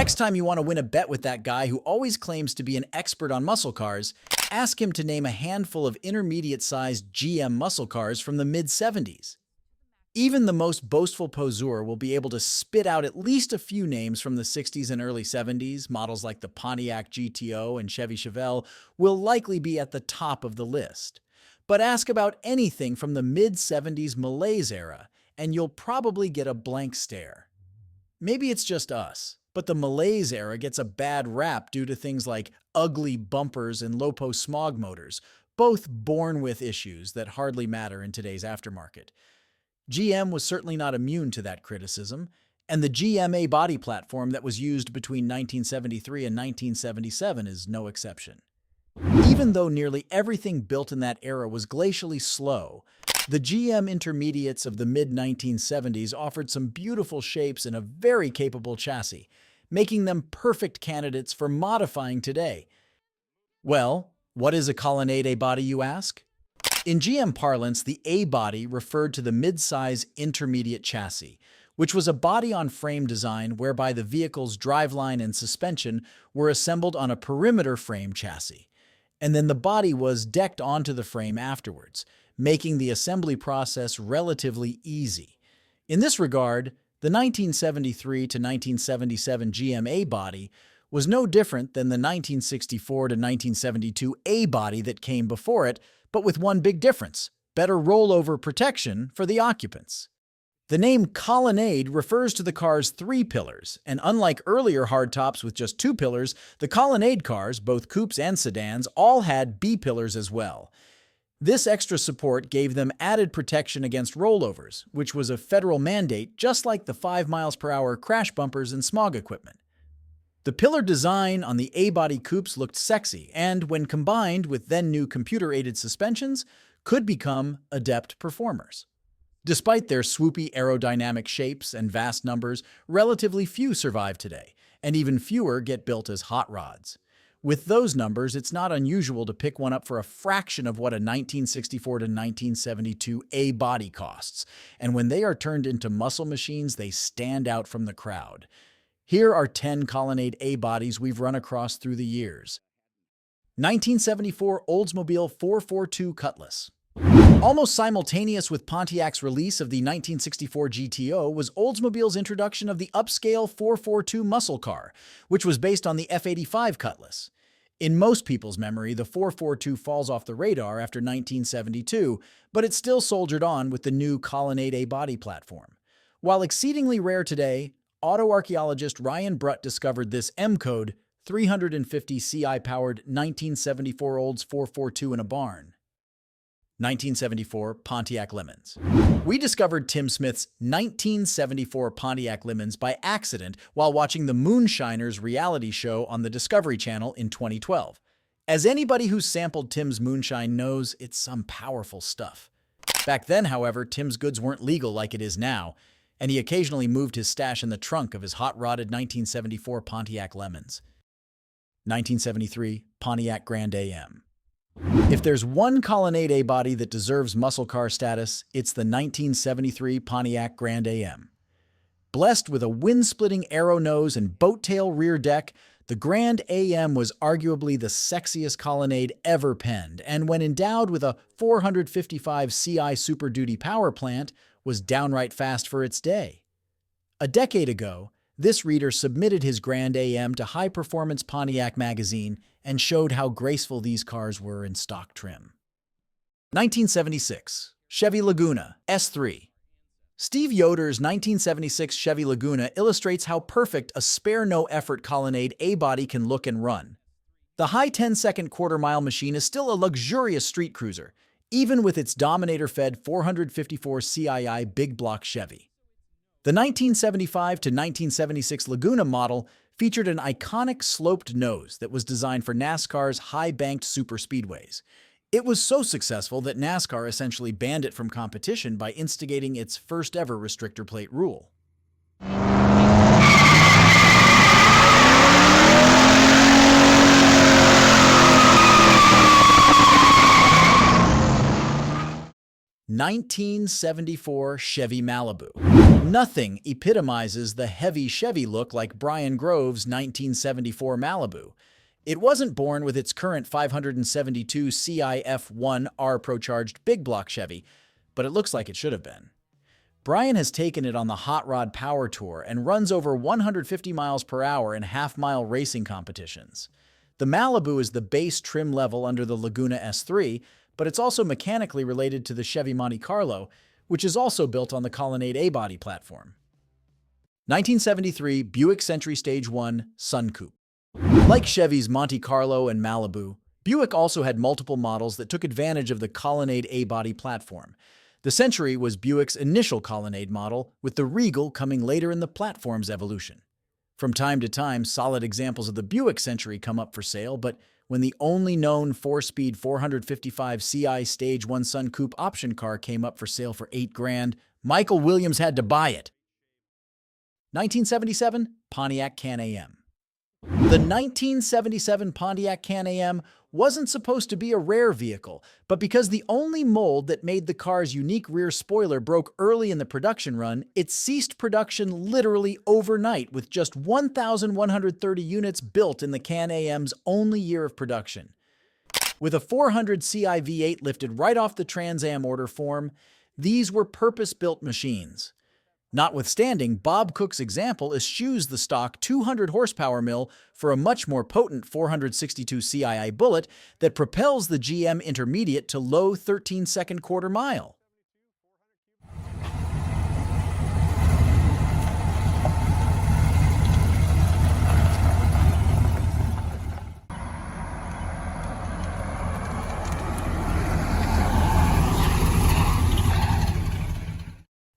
Next time you want to win a bet with that guy who always claims to be an expert on muscle cars, ask him to name a handful of intermediate-sized GM muscle cars from the mid-70s. Even the most boastful poseur will be able to spit out at least a few names from the 60s and early 70s. Models like the Pontiac GTO and Chevy Chevelle will likely be at the top of the list. But ask about anything from the mid-70s malaise era, and you'll probably get a blank stare. Maybe it's just us, but the malaise era gets a bad rap due to things like ugly bumpers and LoPo smog motors, both born with issues that hardly matter in today's aftermarket. GM was certainly not immune to that criticism, and the GMA body platform that was used between 1973 and 1977 is no exception. Even though nearly everything built in that era was glacially slow, the GM intermediates of the mid-1970s offered some beautiful shapes and a very capable chassis, making them perfect candidates for modifying today. Well, what is a Colonnade A-body, you ask? In GM parlance, the A-body referred to the mid-size intermediate chassis, which was a body-on-frame design whereby the vehicle's driveline and suspension were assembled on a perimeter frame chassis, and then the body was decked onto the frame afterwards, making the assembly process relatively easy. In this regard, the 1973 to 1977 GM A-body was no different than the 1964 to 1972 A-body that came before it, but with one big difference: better rollover protection for the occupants. The name Colonnade refers to the car's 3 pillars, and unlike earlier hardtops with just 2 pillars, the Colonnade cars, both coupes and sedans, all had B pillars as well. This extra support gave them added protection against rollovers, which was a federal mandate just like the 5 miles per hour crash bumpers and smog equipment. The pillar design on the A-body coupes looked sexy, and when combined with then-new computer-aided suspensions, could become adept performers. Despite their swoopy aerodynamic shapes and vast numbers, relatively few survive today, and even fewer get built as hot rods. With those numbers, it's not unusual to pick one up for a fraction of what a 1964 to 1972 A-body costs, and when they are turned into muscle machines, they stand out from the crowd. Here are 10 Colonnade A-bodies we've run across through the years. 1974 Oldsmobile 442 Cutlass. Almost simultaneous with Pontiac's release of the 1964 GTO was Oldsmobile's introduction of the upscale 442 muscle car, which was based on the F85 Cutlass. In most people's memory, the 442 falls off the radar after 1972, but it still soldiered on with the new Colonnade A-body platform. While exceedingly rare today, autoarchaeologist Ryan Brutt discovered this M-code 350 CI-powered 1974 Olds 442 in a barn. 1974 Pontiac Lemons. We discovered Tim Smith's 1974 Pontiac Lemons by accident while watching the Moonshiners reality show on the Discovery Channel in 2012. As anybody who's sampled Tim's moonshine knows, it's some powerful stuff. Back then, however, Tim's goods weren't legal like it is now, and he occasionally moved his stash in the trunk of his hot-rodded 1974 Pontiac Lemons. 1973 Pontiac Grand AM. If there's one Colonnade A-body that deserves muscle car status, it's the 1973 Pontiac Grand AM. Blessed with a wind-splitting arrow nose and boat-tail rear deck, the Grand AM was arguably the sexiest Colonnade ever penned, and when endowed with a 455 CI Super Duty power plant, was downright fast for its day. A decade ago, this reader submitted his Grand AM to High Performance Pontiac magazine and showed how graceful these cars were in stock trim. 1976 Chevy Laguna S3. Steve Yoder's 1976 Chevy Laguna illustrates how perfect a spare-no-effort Colonnade A-body can look and run. The high 10-second quarter-mile machine is still a luxurious street cruiser, even with its Dominator-fed 454 CII big block Chevy. The 1975 to 1976 Laguna model featured an iconic sloped nose that was designed for NASCAR's high-banked superspeedways. It was so successful that NASCAR essentially banned it from competition by instigating its first-ever restrictor plate rule. 1974 Chevy Malibu. Nothing epitomizes the heavy Chevy look like Brian Grove's 1974 Malibu. It wasn't born with its current 572 CIF1 R-Procharged big block Chevy, but it looks like it should have been. Brian has taken it on the Hot Rod Power Tour and runs over 150 miles per hour in half-mile racing competitions. The Malibu is the base trim level under the Laguna S3, but it's also mechanically related to the Chevy Monte Carlo, which is also built on the Colonnade A-body platform. 1973 Buick Century Stage 1 Sun Coupe. Like Chevy's Monte Carlo and Malibu, Buick also had multiple models that took advantage of the Colonnade A-body platform. The Century was Buick's initial Colonnade model, with the Regal coming later in the platform's evolution. From time to time, solid examples of the Buick Century come up for sale, but when the only known 4-speed 455 Ci Stage 1 Sun Coupe option car came up for sale for $8,000, Michael Williams had to buy it. 1977 Pontiac Can-Am. The 1977 Pontiac Can-Am wasn't supposed to be a rare vehicle, but because the only mold that made the car's unique rear spoiler broke early in the production run, it ceased production literally overnight with just 1,130 units built in the Can-Am's only year of production. With a 400 Ci V8 lifted right off the Trans Am order form, these were purpose-built machines. Notwithstanding, Bob Cook's example eschews the stock 200 horsepower mill for a much more potent 462 CII bullet that propels the GM Intermediate to low 13-second quarter mile.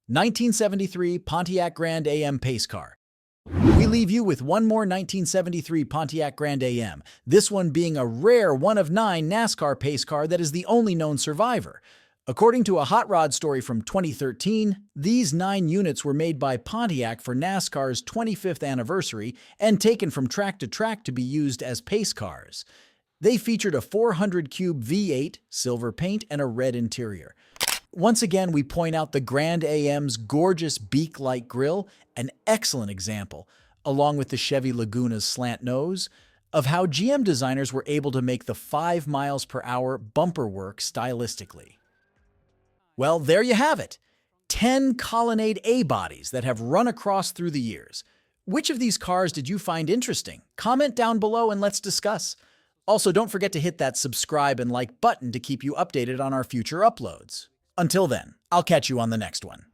(1973) Pontiac Grand Am Pace Car. We leave you with one more 1973 Pontiac Grand Am, this one being a rare one of 9 NASCAR pace car that is the only known survivor. According to a Hot Rod story from 2013, these 9 units were made by Pontiac for NASCAR's 25th anniversary and taken from track to track to be used as pace cars. They featured a 400-cube V8, silver paint, and a red interior. Once again, we point out the Grand AM's gorgeous beak-like grille, an excellent example, along with the Chevy Laguna's slant nose, of how GM designers were able to make the 5 miles per hour bumper work stylistically. Well, there you have it. 10 Colonnade A bodies that have run across through the years. Which of these cars did you find interesting? Comment down below and let's discuss. Also, don't forget to hit that subscribe and like button to keep you updated on our future uploads. Until then, I'll catch you on the next one.